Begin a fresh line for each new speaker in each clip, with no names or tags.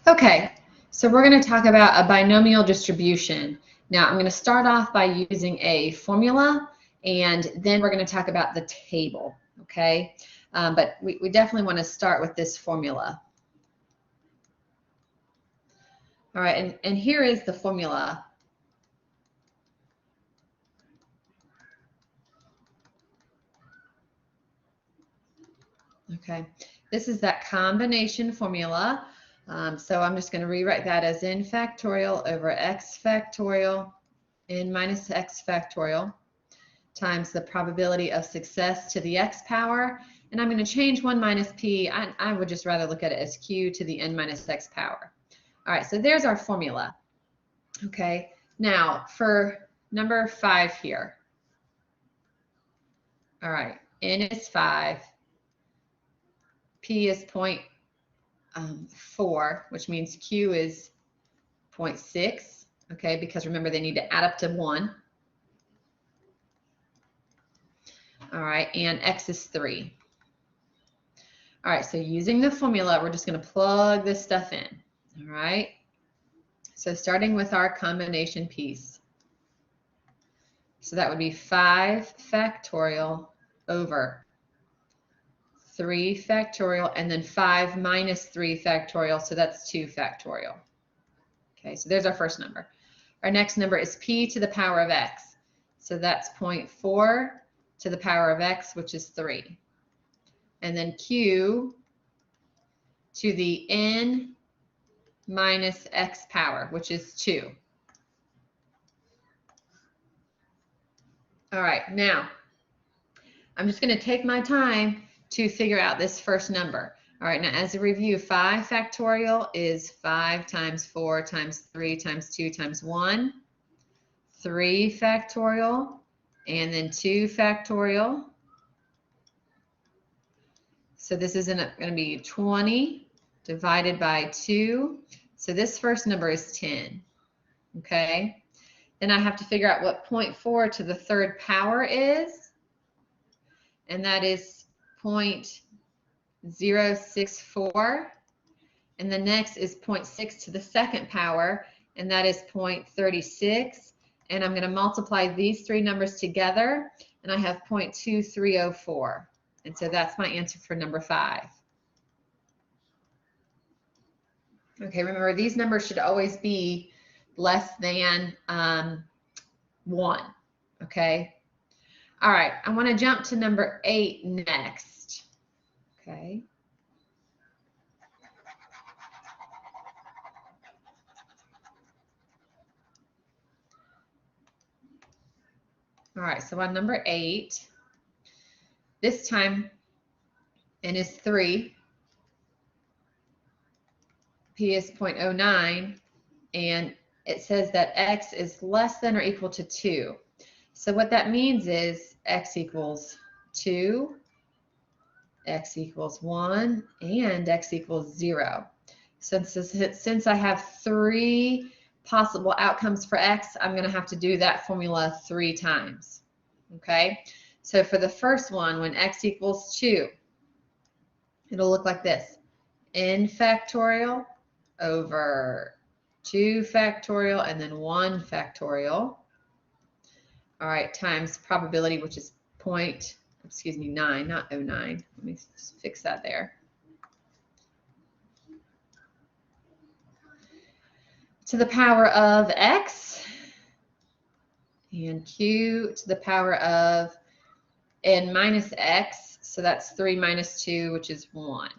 Okay, so we're going to talk about a binomial distribution. Now, I'm going to start off by using a formula, and then we're going to talk about the table, okay? But we definitely want to start with this formula. All right, and here is the formula. Okay, this is that combination formula. So I'm just going to rewrite that as n factorial over x factorial n minus x factorial times the probability of success to the x power. And I'm going to change 1 minus p. I would just rather look at it as q to the n minus x power. All right, so there's our formula. Okay, now for number 5 here. All right, n is 5. P is 0.4, which means Q is 0.6, okay, because remember they need to add up to 1. All right, and X is 3. All right, so using the formula, we're just going to plug this stuff in. All right, so starting with our combination piece. So that would be 5 factorial over 3 factorial, and then 5 minus 3 factorial, so that's 2 factorial. Okay, so there's our first number. Our next number is p to the power of x. So that's 0.4 to the power of x, which is 3. And then q to the n minus x power, which is 2. All right, now I'm just going to take my time to figure out this first number. All right, now as a review, 5 factorial is 5 times 4 times 3 times 2 times 1. 3 factorial, and then 2 factorial. So this is going to be 20 divided by 2. So this first number is 10. Okay. Then I have to figure out what 0.4 to the third power is. And that is 0.064. And the next is 0.6 to the second power. And that is 0.36. And I'm going to multiply these 3 numbers together. And I have 0.2304. And so that's my answer for number 5. Okay, remember these numbers should always be less than 1. Okay. All right, I want to jump to number 8 next. Okay. All right, so on number 8, this time n is 3. P is 0.09, and it says that x is less than or equal to 2. So what that means is x equals 2, x equals 1, and x equals 0. Since I have 3 possible outcomes for x, I'm going to have to do that formula 3 times. Okay, so for the first one, when x equals 2, it'll look like this: n factorial over 2 factorial and then 1 factorial. All right, times probability, which is 9, not 0.9. Let me fix that there. To the power of x, and q to the power of n minus x, so that's 3 minus 2, which is 1.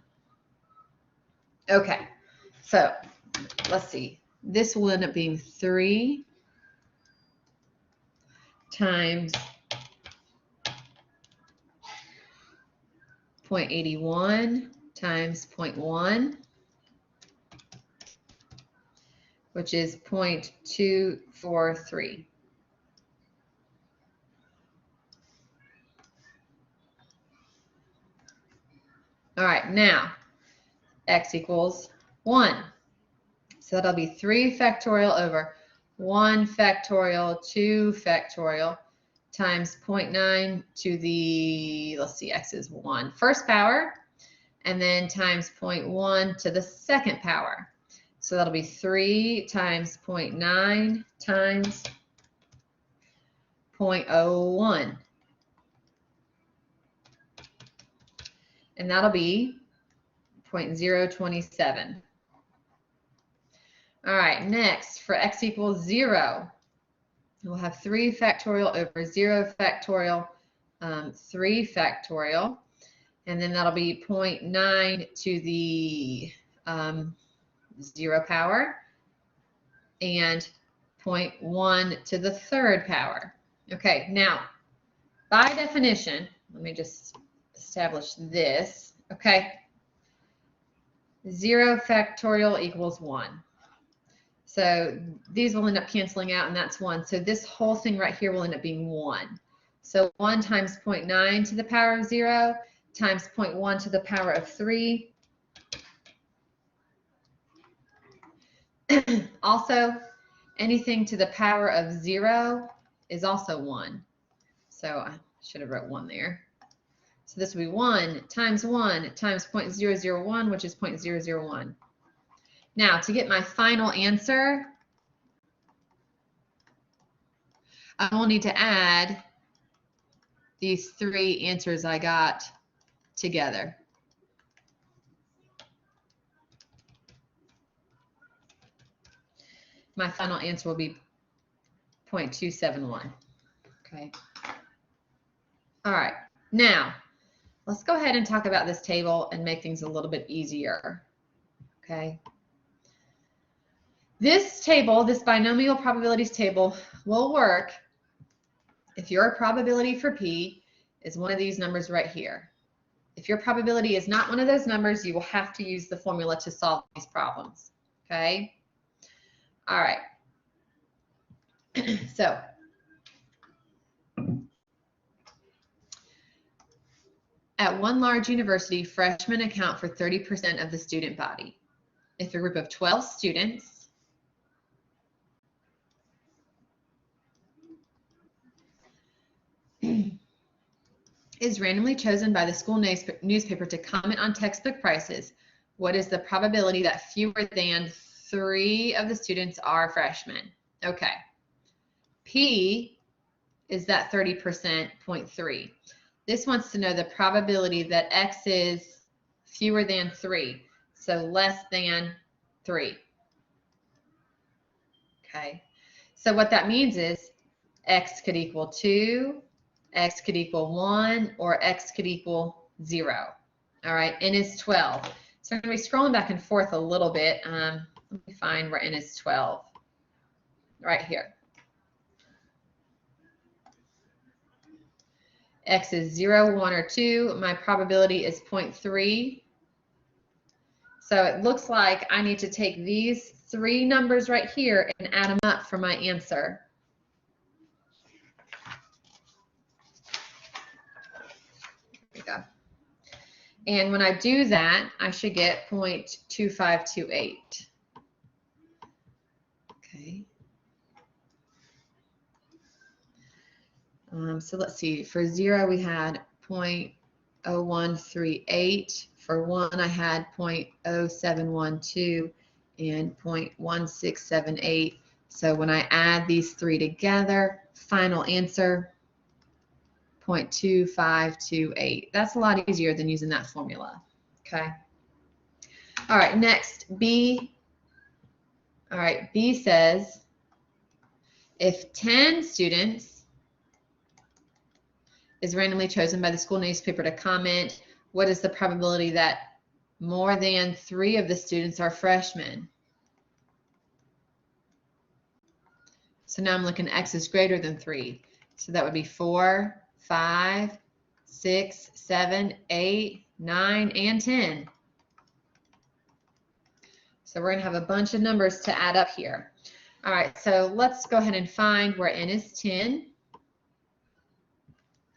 Okay, so let's see. This will end up being 3 times 0.81 times 0.1, which is 0.243. All right, now x equals 1. So that'll be 3 factorial over 1 factorial, 2 factorial times 0.9 to the, let's see, x is 1, first power, and then times 0.1 to the second power. So that'll be 3 times 0.9 times 0.01. And that'll be 0.027. All right, next, for x equals 0, we'll have 3 factorial over 0 factorial, 3 factorial, and then that'll be 0.9 to the 0 power and 0.1 to the 3rd power. Okay, now, by definition, let me just establish this, okay? 0 factorial equals 1. So these will end up canceling out, and that's 1. So this whole thing right here will end up being 1. So 1 times 0.9 to the power of 0 times 0.1 to the power of 3. Also, anything to the power of 0 is also 1. So I should have wrote 1 there. So this will be 1 times 0.001, which is 0.001. Now, to get my final answer, I will need to add these 3 answers I got together. My final answer will be 0.271. Okay. All right. Now, let's go ahead and talk about this table and make things a little bit easier. Okay. This table, this binomial probabilities table, will work if your probability for P is one of these numbers right here. If your probability is not one of those numbers, you will have to use the formula to solve these problems. Okay? All right. So, at one large university, freshmen account for 30% of the student body. If a group of 12 students is randomly chosen by the school newspaper to comment on textbook prices, what is the probability that fewer than 3 of the students are freshmen? Okay. P is that 30%, 0.3. This wants to know the probability that X is fewer than 3, so less than 3. Okay. So what that means is X could equal 2, X could equal 1, or X could equal 0. All right, N is 12. So I'm going to be scrolling back and forth a little bit. Let me find where N is 12. Right here. X is 0, 1, or 2. My probability is 0.3. So it looks like I need to take these 3 numbers right here and add them up for my answer. There we go. And when I do that, I should get 0.2528. Okay. So let's see, for 0 we had 0.0138. For 1 I had 0.0712 and 0.1678. So when I add these 3 together, final answer 0.2528. That's a lot easier than using that formula. Okay. All right, next, B. All right, B says if 10 students is randomly chosen by the school newspaper to comment, what is the probability that more than 3 of the students are freshmen? So now I'm looking, X is greater than 3. So that would be 4, 5, 6, 7, 8, 9, and 10. So we're going to have a bunch of numbers to add up here. All right, so let's go ahead and find where N is 10.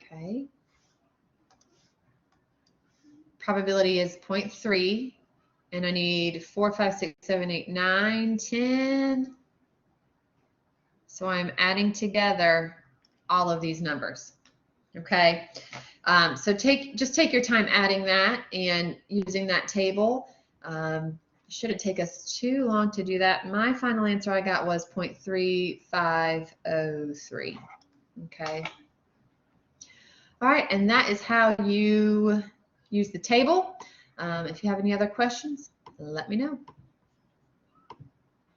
Okay. Probability is 0.3, and I need 4, 5, 6, 7, 8, 9, 10. So I'm adding together all of these numbers. Okay. So just take your time adding that and using that table. Shouldn't take us too long to do that. My final answer I got was 0.3503. Okay. All right, and that is how you use the table. If you have any other questions, let me know.